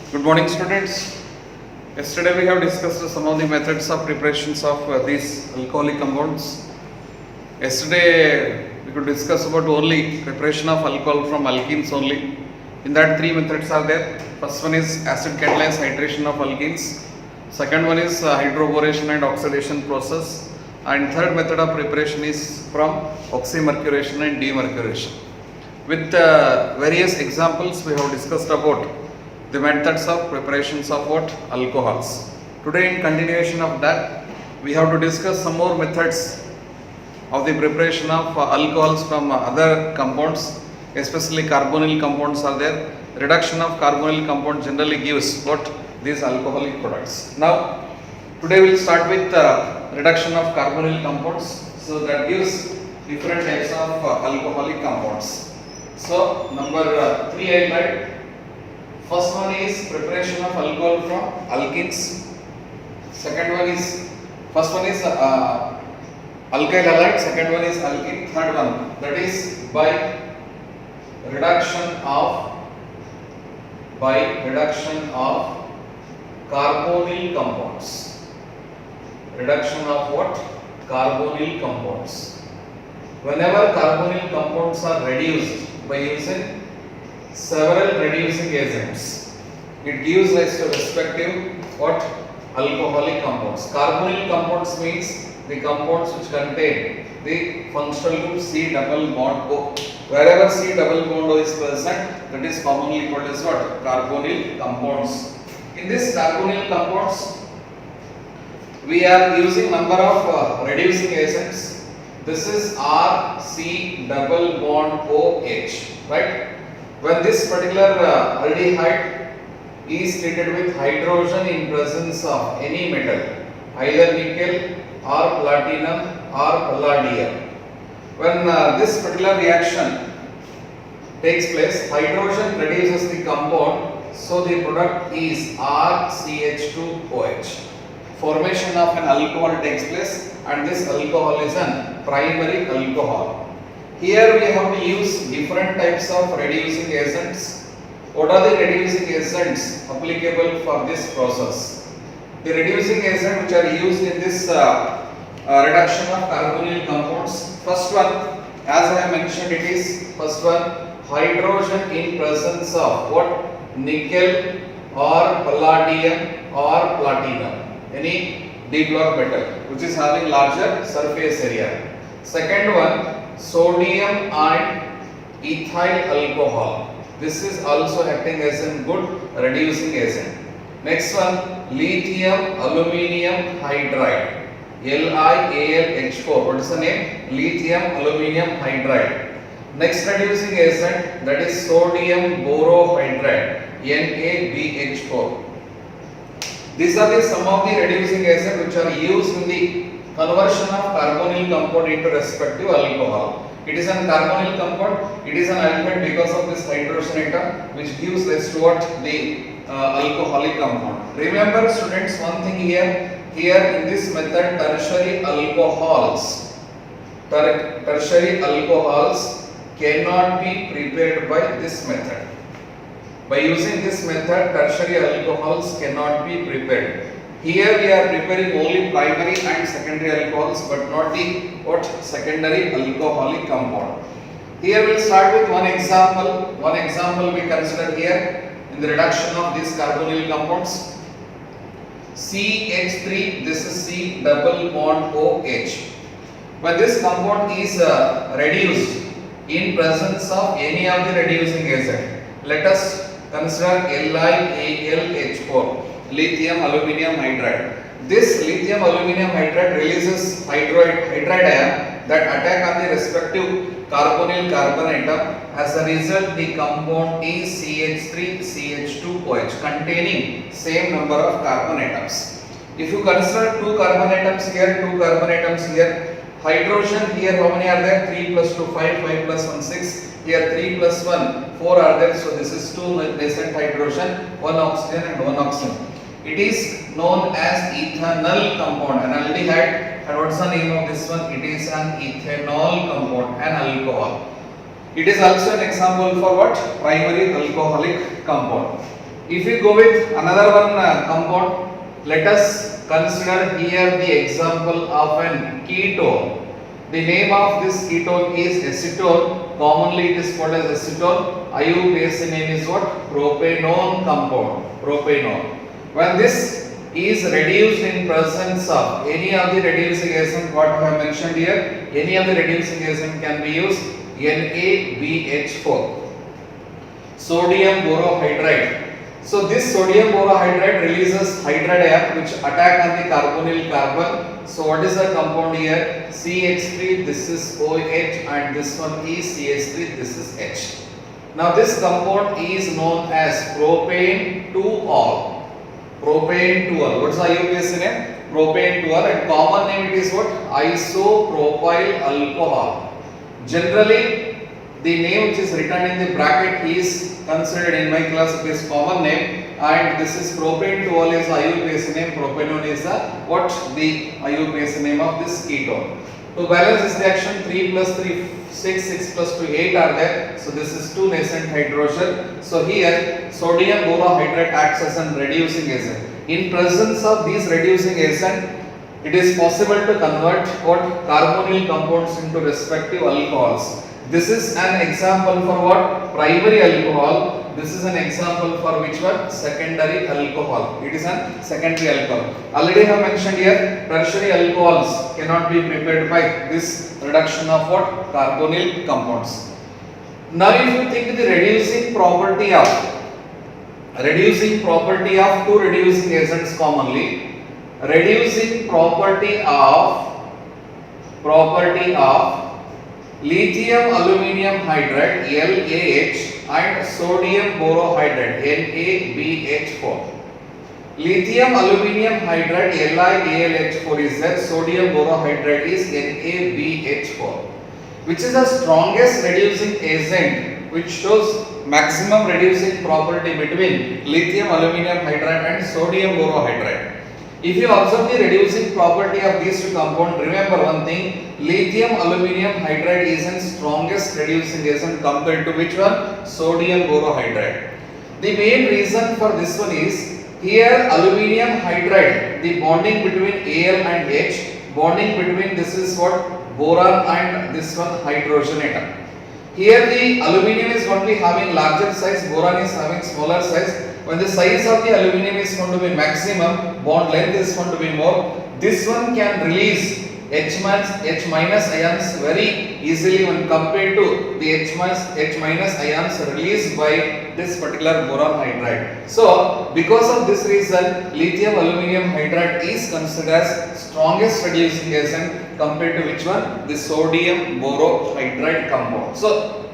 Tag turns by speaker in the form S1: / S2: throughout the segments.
S1: Good morning, students. Yesterday we have discussed some of the methods of preparations of these alcoholic compounds. Yesterday we could discuss about only preparation of alcohol from alkenes only. In that three methods are there. First one is acid catalyzed hydration of alkenes. Second one is hydroboration and oxidation process. And third method of preparation is from oxymercuration and demercuration. With various examples we have discussed about the methods of preparations of what? Alcohols. Today in continuation of that, we have to discuss some more methods of the preparation of alcohols from other compounds, especially carbonyl compounds are there. Reduction of carbonyl compound generally gives what? These alcoholic products. Now, today we will start with reduction of carbonyl compounds. So that gives different types of alcoholic compounds. So, number 3 I write. First one is preparation of alcohol from alkenes. Second one is, first one is alkyl halide. Second one is alkene. Third one, that is by reduction of carbonyl compounds. Reduction of what? Carbonyl compounds. Whenever carbonyl compounds are reduced by using several reducing agents, it gives rise to respective what? Alcoholic compounds. Carbonyl compounds means the compounds which contain the functional group C double bond O. Wherever C double bond O is present, that is commonly called as what? Carbonyl compounds. In this carbonyl compounds, we are using number of reducing agents. This is R C double bond OH, right? When this particular aldehyde is treated with hydrogen in presence of any metal, either nickel or platinum or palladium, when this particular reaction takes place, hydrogen reduces the compound, so the product is RCH2OH. Formation of an alcohol takes place, and this alcohol is a primary alcohol. Here we have to use different types of reducing agents. What are the reducing agents applicable for this process? The reducing agents which are used in this reduction of carbonyl compounds. First one, as I have mentioned, it is first one, hydrogen in presence of what? Nickel or palladium or platinum, any d block metal which is having larger surface area. Second one, sodium and ethyl alcohol. This is also acting as a good reducing agent. Next one, lithium aluminium hydride, LiAlH4. What is the name? Lithium aluminium hydride. Next reducing agent, that is sodium borohydride, NaBH4. These are some of the reducing agents which are used in the conversion of carbonyl compound into respective alcohol. It is an carbonyl compound, it is an alkane because of this hydrogen atom which gives rise to what? The alcoholic compound. Remember students, one thing here in this method, tertiary alcohols cannot be prepared by this method. By using this method, tertiary alcohols cannot be prepared. Here we are preparing only primary and secondary alcohols, but not the what? Secondary alcoholic compound. Here we will start with one example. One example we consider here in the reduction of these carbonyl compounds. CH3, this is C double bond OH. When this compound is reduced in presence of any of the reducing agent, let us consider LiAlH4. Lithium aluminium hydride. This lithium aluminium hydride releases hydride ion that attack on the respective carbonyl carbon atom. As a result, the compound is CH3CH2OH containing same number of carbon atoms. If you consider two carbon atoms here, hydrogen here how many are there? 3 plus 2 5, 5 plus 1 6. Here 3 plus 1 4 are there. So this is 2 nascent hydrogen, 1 oxygen and 1 oxygen. It is known as ethanol compound, an aldehyde. And what's the name of this one? It is an ethanol compound, an alcohol. It is also an example for what? Primary alcoholic compound. If we go with another one compound, let us consider here the example of an ketone. The name of this ketone is acetone. Commonly it is called as acetone. IUPAC name is what? Propanone compound. Propanone. When this is reduced in presence of any of the reducing agent, what I have mentioned here, any of the reducing agent can be used, NaBH4. Sodium borohydride. So this sodium borohydride releases hydride ion which attack on the carbonyl carbon. So what is the compound here? CH3, this is OH, and this one is CH3, this is H. Now this compound is known as propane 2-ol. Propane 2-ol. What is the IUPAC name? Propane 2-ol, and common name it is what? Isopropyl alcohol. Generally, the name which is written in the bracket is considered in my class this common name, and this is propane 2-ol is IUPAC name, propanone is the what the IUPAC name of this ketone. To balance this reaction, 3 plus 3 6, 6 plus 2 8 are there. So this is 2 nascent hydrogen. So here sodium borohydride acts as a reducing agent. In presence of these reducing agent, it is possible to convert what carbonyl compounds into respective alcohols. This is an example for what? Primary alcohol. This is an example for which one? Secondary alcohol. It is a secondary alcohol. Already I have mentioned here, tertiary alcohols cannot be prepared by this reduction of what? Carbonyl compounds. Now if you think the reducing property of two reducing agents commonly, reducing property of lithium aluminium hydride LaH and sodium borohydride NaBH4. Lithium aluminium hydride LiAlH4 is there, sodium borohydride is NaBH4, which is the strongest reducing agent which shows maximum reducing property between lithium aluminium hydride and sodium borohydride. If you observe the reducing property of these two compounds, remember one thing, lithium aluminium hydride is the strongest reducing agent compared to which one? Sodium borohydride. The main reason for this one is, here aluminium hydride, the bonding between Al and H, bonding between this is what? Boron and this one hydrogen atom. Here the aluminium is going to be having larger size, boron is having smaller size. When the size of the aluminium is going to be maximum, bond length is going to be more. This one can release H minus ions very easily when compared to the H minus ions released by this particular boron hydride. So because of this reason, lithium aluminium hydride is considered as strongest reducing agent compared to which one? The sodium borohydride compound. So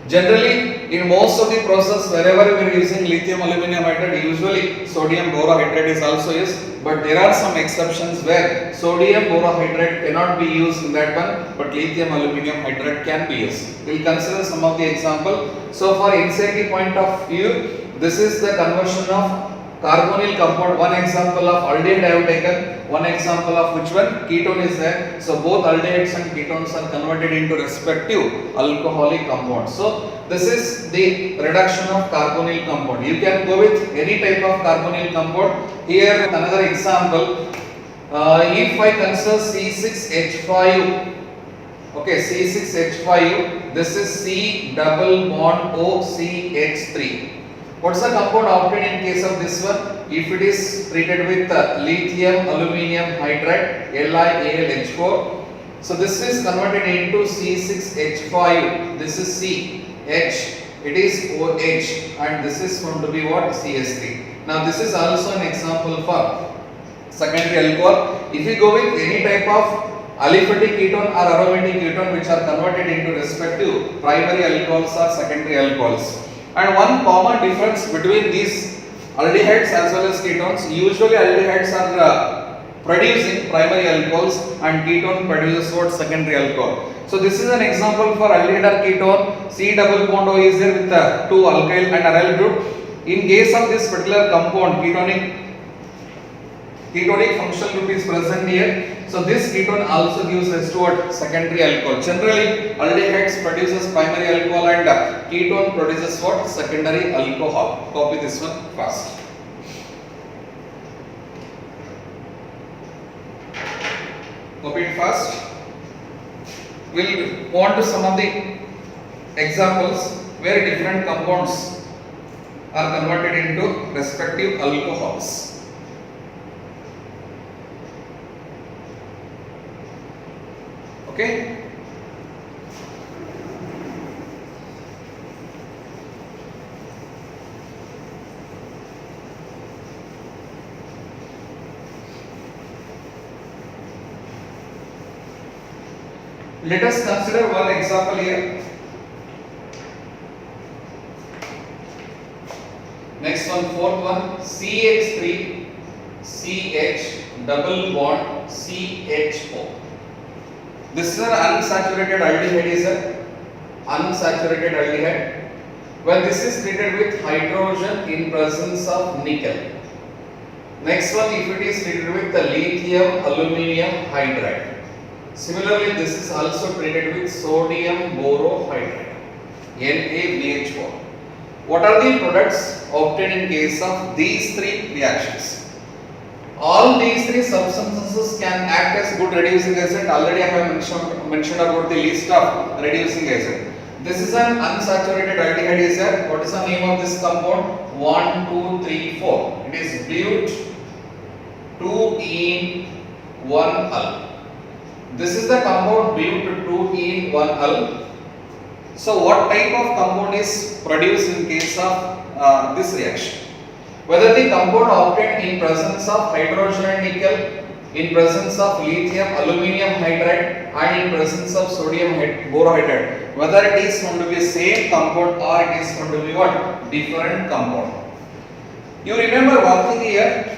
S1: generally, in most of the process, wherever we are using lithium aluminium hydride, usually sodium borohydride is also used. But there are some exceptions where sodium borohydride cannot be used in that one, but lithium aluminium hydride can be used. We will consider some of the example. So for NCERT point of view, this is the conversion of carbonyl compound. One example of aldehyde I have taken. One example of which one? Ketone is there. So both aldehydes and ketones are converted into respective alcoholic compounds. So this is the reduction of carbonyl compound. You can go with any type of carbonyl compound. Here another example. If I consider C6H5, okay, C6H5, this is C double bond OCH3. What's the compound obtained in case of this one? If it is treated with lithium aluminium hydride LiAlH4, so this is converted into C6H5. This is C, H, it is OH, and this is going to be what? CH3. Now this is also an example for secondary alcohol. If you go with any type of aliphatic ketone or aromatic ketone which are converted into respective primary alcohols or secondary alcohols. And one common difference between these aldehydes as well as ketones, usually aldehydes are producing primary alcohols and ketone produces what? Secondary alcohol. So this is an example for aldehyde or ketone. C double bond O is there with two alkyl and aryl group. In case of this particular compound, ketonic ketonic functional group is present here. So this ketone also gives rise to what? Secondary alcohol. Generally, aldehydes produces primary alcohol and ketone produces what? Secondary alcohol. Copy this one fast. Copy it fast. We'll go on to some of the examples where different compounds are converted into respective alcohols. Okay. Let us consider one example here. Next one, fourth one, CH3 CH double bond CHO. This is an unsaturated aldehyde, is an unsaturated aldehyde. When this is treated with hydrogen in presence of nickel. Next one, if it is treated with the lithium aluminium hydride. Similarly, this is also treated with sodium borohydride, NaBH4. What are the products obtained in case of these three reactions? All these three substances can act as good reducing agent. Already I have mentioned about the list of reducing agent. This is an unsaturated aldehyde, is there? What is the name of this compound? 1, 2, 3, 4. It is but 2-ene-1-ul. This is the compound but 2-ene-1-ul. So what type of compound is produced in case of this reaction? Whether the compound obtained in presence of hydrogen and nickel, in presence of lithium aluminium hydride and in presence of sodium borohydride, whether it is going to be same compound or it is going to be what? Different compound. You remember one thing here,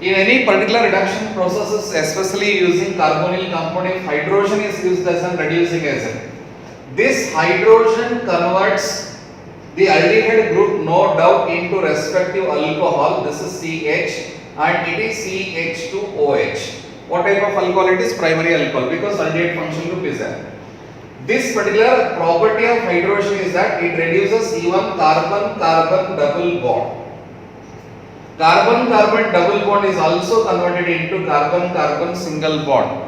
S1: in any particular reduction processes, especially using carbonyl compound, if hydrogen is used as a reducing agent, this hydrogen converts the aldehyde group no doubt into respective alcohol. This is CH and it is CH2OH. What type of alcohol it is? Primary alcohol, because aldehyde functional group is there. This particular property of hydrogen is that it reduces even carbon-carbon double bond. Carbon-carbon double bond is also converted into carbon-carbon single bond.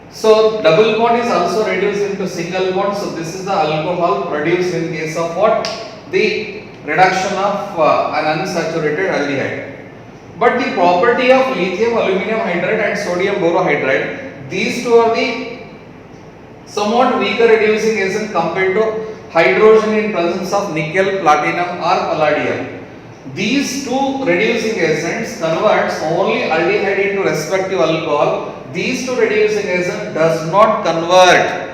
S1: So double bond is also reduced into single bond. So this is the alcohol produced in case of what? The reduction of an unsaturated aldehyde. But the property of lithium aluminium hydride and sodium borohydride, these two are the somewhat weaker reducing agent compared to hydrogen in presence of nickel, platinum or palladium. These two reducing agents converts only aldehyde into respective alcohol. These two reducing agent does not convert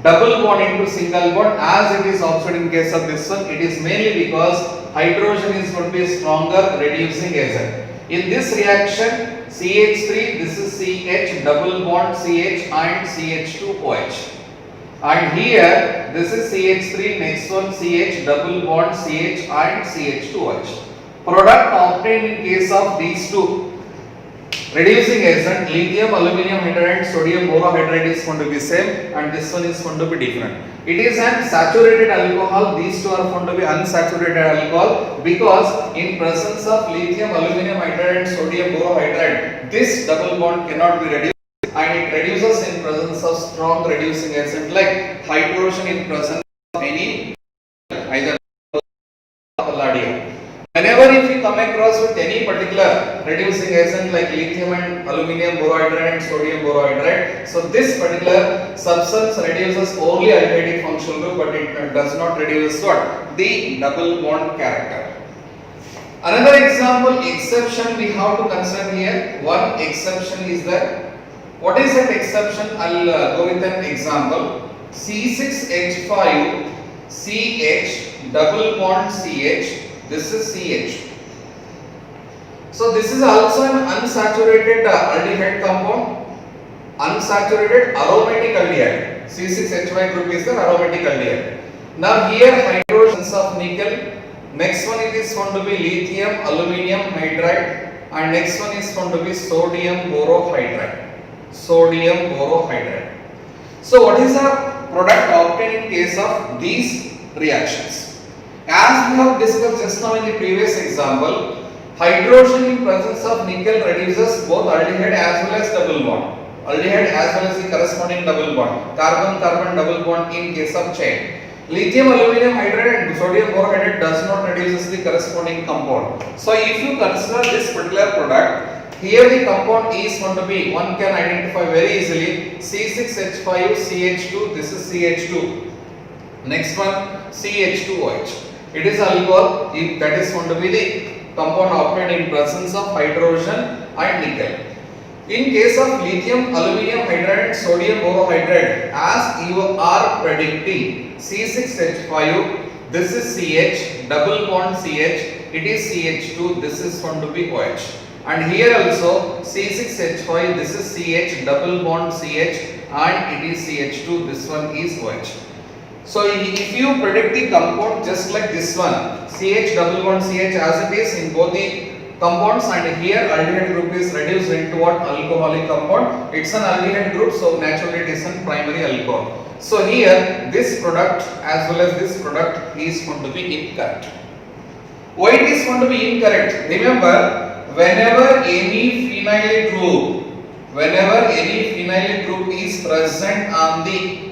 S1: double bond into single bond as it is observed in case of this one. It is mainly because hydrogen is going to be a stronger reducing agent. In this reaction, CH3, this is CH double bond CH and CH2OH. And here, this is CH3, next one CH double bond CH and CH2OH. Product obtained in case of these two reducing agent, lithium aluminium hydride and sodium borohydride is going to be same and this one is going to be different. It is an saturated alcohol. These two are going to be unsaturated alcohol because in presence of lithium aluminium hydride and sodium borohydride, this double bond cannot be reduced and it reduces in presence of strong reducing agent like hydrogen in presence of any either palladium. Whenever if you come across with any particular reducing agent like lithium and aluminium borohydride and sodium borohydride, so this particular substance reduces only aldehydic functional group but it does not reduce what? The double bond character. Another example, exception we have to consider here. One exception is that, what is that exception? I'll go with an example. C6H5 CH double bond CH. This is CH. So this is also an unsaturated aldehyde compound, unsaturated aromatic aldehyde. C6H5 group is the aromatic aldehyde. Now here hydrogens of nickel. Next one it is going to be lithium aluminium hydride and next one is going to be sodium borohydride. Sodium borohydride. So what is the product obtained in case of these reactions? As we have discussed just now in the previous example, hydrogen in presence of nickel reduces both aldehyde as well as double bond. Aldehyde as well as the corresponding double bond. Carbon-carbon double bond in case of chain. Lithium aluminum hydride and sodium borohydride does not reduce the corresponding compound. So if you consider this particular product, here the compound is going to be, one can identify very easily, C6H5CH2, this is CH2. Next one, CH2OH. It is alcohol, that is going to be the compound obtained in presence of hydrogen and nickel. In case of lithium aluminum hydride and sodium borohydride, as you are predicting C6H5, this is CH, double bond CH, it is CH2, this is going to be OH. And here also C6H5, this is CH, double bond CH, and it is CH2, this one is OH. So if you predict the compound just like this one, CH double bond CH as it is in both the compounds, and here aldehyde group is reduced into what? Alcoholic compound. It's an aldehyde group, so naturally it is a primary alcohol. So here this product as well as this product is going to be incorrect. Why it is going to be incorrect? Remember, whenever any phenyl group is present on the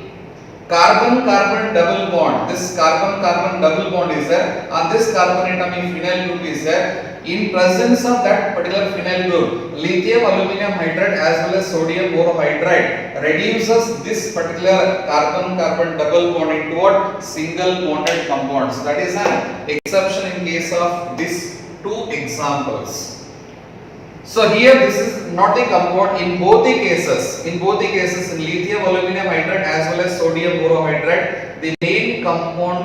S1: carbon-carbon double bond, this carbon-carbon double bond is there, and this carbonatomic phenyl group is there, in presence of that particular phenyl group, lithium aluminum hydride as well as sodium borohydride reduces this particular carbon-carbon double bond into what? Single bonded compounds. That is an exception in case of these two examples. So here this is not the compound in both the cases. In lithium aluminum hydride as well as sodium borohydride, the main compound